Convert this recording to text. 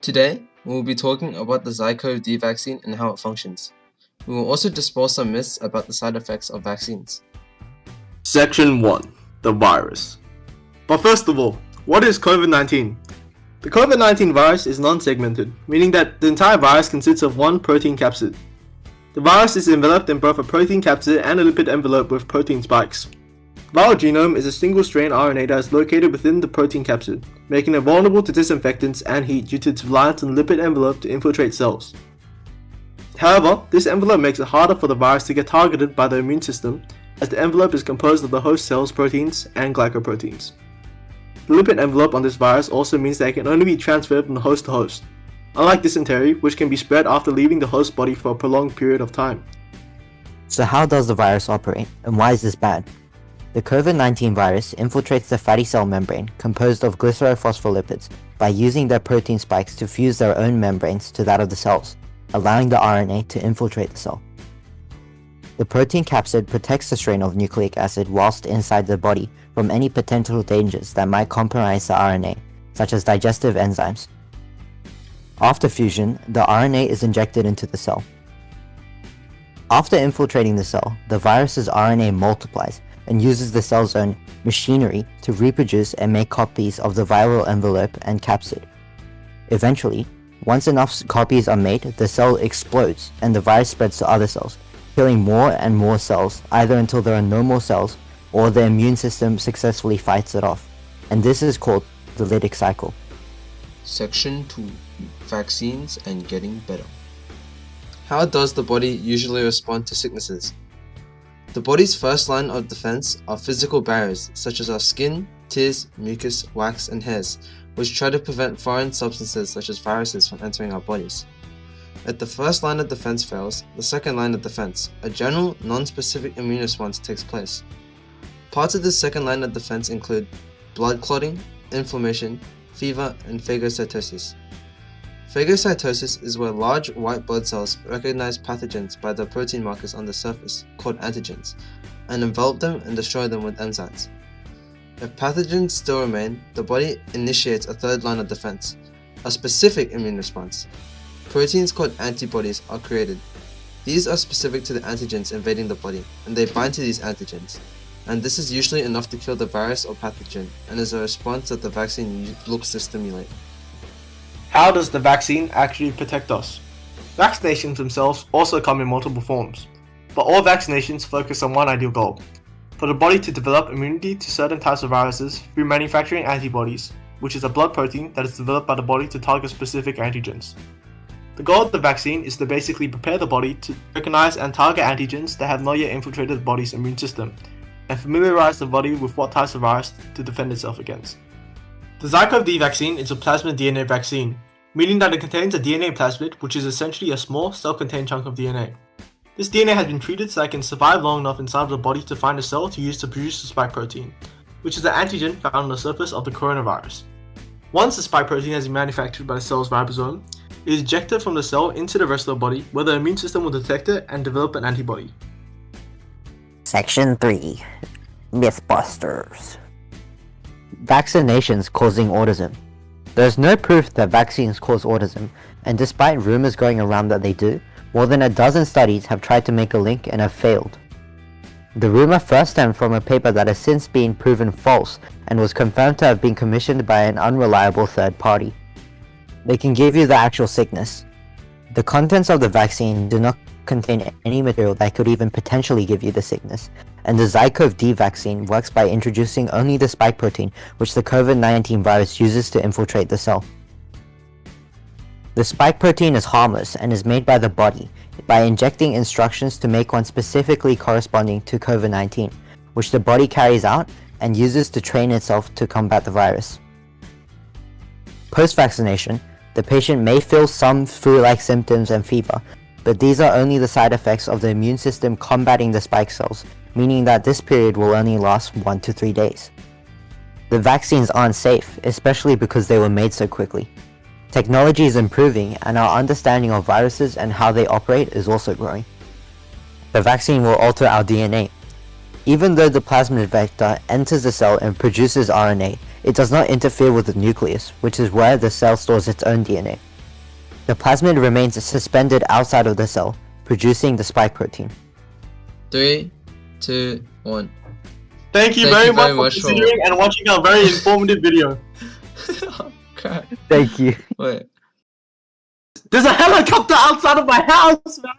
Today, we will be talking about the ZycovD vaccine and how it functions. We will also dispel some myths about the side effects of vaccines. Section 1. The virus. But first of all, what is COVID-19? The COVID-19 virus is non-segmented, meaning that the entire virus consists of one protein capsid. The virus is enveloped in both a protein capsid and a lipid envelope with protein spikes. Viral genome is a single-strain RNA that is located within the protein capsid, making it vulnerable to disinfectants and heat due to its reliance on the lipid envelope to infiltrate cells. However, this envelope makes it harder for the virus to get targeted by the immune system, as the envelope is composed of the host cell's proteins and glycoproteins. The lipid envelope on this virus also means that it can only be transferred from host to host, unlike dysentery, which can be spread after leaving the host body for a prolonged period of time. So how does the virus operate, and why is this bad? The COVID-19 virus infiltrates the fatty cell membrane composed of glycerophospholipids by using their protein spikes to fuse their own membranes to that of the cells, allowing the RNA to infiltrate the cell. The protein capsid protects the strain of nucleic acid whilst inside the body from any potential dangers that might compromise the RNA, such as digestive enzymes. After fusion, the RNA is injected into the cell. After infiltrating the cell, the virus's RNA multiplies and uses the cell's own machinery to reproduce and make copies of the viral envelope and capsid. Eventually, once enough copies are made, the cell explodes and the virus spreads to other cells, killing more and more cells, either until there are no more cells or the immune system successfully fights it off. And this is called the lytic cycle. Section 2. Vaccines and getting better. How does the body usually respond to sicknesses? The body's first line of defense are physical barriers such as our skin, tears, mucus, wax, and hairs, which try to prevent foreign substances such as viruses from entering our bodies. If the first line of defense fails, the second line of defense, a general, non-specific immune response, takes place. Parts of this second line of defense include blood clotting, inflammation, fever, and phagocytosis. Phagocytosis is where large white blood cells recognize pathogens by the protein markers on the surface, called antigens, and envelop them and destroy them with enzymes. If pathogens still remain, the body initiates a third line of defense, a specific immune response. Proteins called antibodies are created. These are specific to the antigens invading the body, and they bind to these antigens. And this is usually enough to kill the virus or pathogen, and is a response that the vaccine looks to stimulate. How does the vaccine actually protect us? Vaccinations themselves also come in multiple forms, but all vaccinations focus on one ideal goal: for the body to develop immunity to certain types of viruses through manufacturing antibodies, which is a blood protein that is developed by the body to target specific antigens. The goal of the vaccine is to basically prepare the body to recognize and target antigens that have not yet infiltrated the body's immune system, and familiarize the body with what types of virus to defend itself against. The ZycovD vaccine is a plasmid DNA vaccine, meaning that it contains a DNA plasmid, which is essentially a small, self-contained chunk of DNA. This DNA has been treated so that it can survive long enough inside of the body to find a cell to use to produce the spike protein, which is the antigen found on the surface of the coronavirus. Once the spike protein has been manufactured by the cell's ribosome, it is ejected from the cell into the rest of the body, where the immune system will detect it and develop an antibody. Section 3. Mythbusters. Vaccinations causing autism. There's no proof that vaccines cause autism, and despite rumors going around that they do, more than a dozen studies have tried to make a link and have failed. The rumor first stemmed from a paper that has since been proven false and was confirmed to have been commissioned by an unreliable third party. They can give you the actual sickness. The contents of the vaccine do not contain any material that could even potentially give you the sickness, and the ZycovD vaccine works by introducing only the spike protein which the COVID-19 virus uses to infiltrate the cell. The spike protein is harmless and is made by the body by injecting instructions to make one specifically corresponding to COVID-19, which the body carries out and uses to train itself to combat the virus. Post-vaccination, the patient may feel some flu-like symptoms and fever, but these are only the side effects of the immune system combating the spike cells, meaning that this period will only last 1 to 3 days. The vaccines aren't safe, especially because they were made so quickly. Technology is improving, and our understanding of viruses and how they operate is also growing. The vaccine will alter our DNA. Even though the plasmid vector enters the cell and produces RNA, it does not interfere with the nucleus, which is where the cell stores its own DNA. The plasmid remains suspended outside of the cell, producing the spike protein. 3, 2, 1. Thank you very much for considering and watching our very informative video. Oh, crap. Thank you. Wait. There's a helicopter outside of my house, man!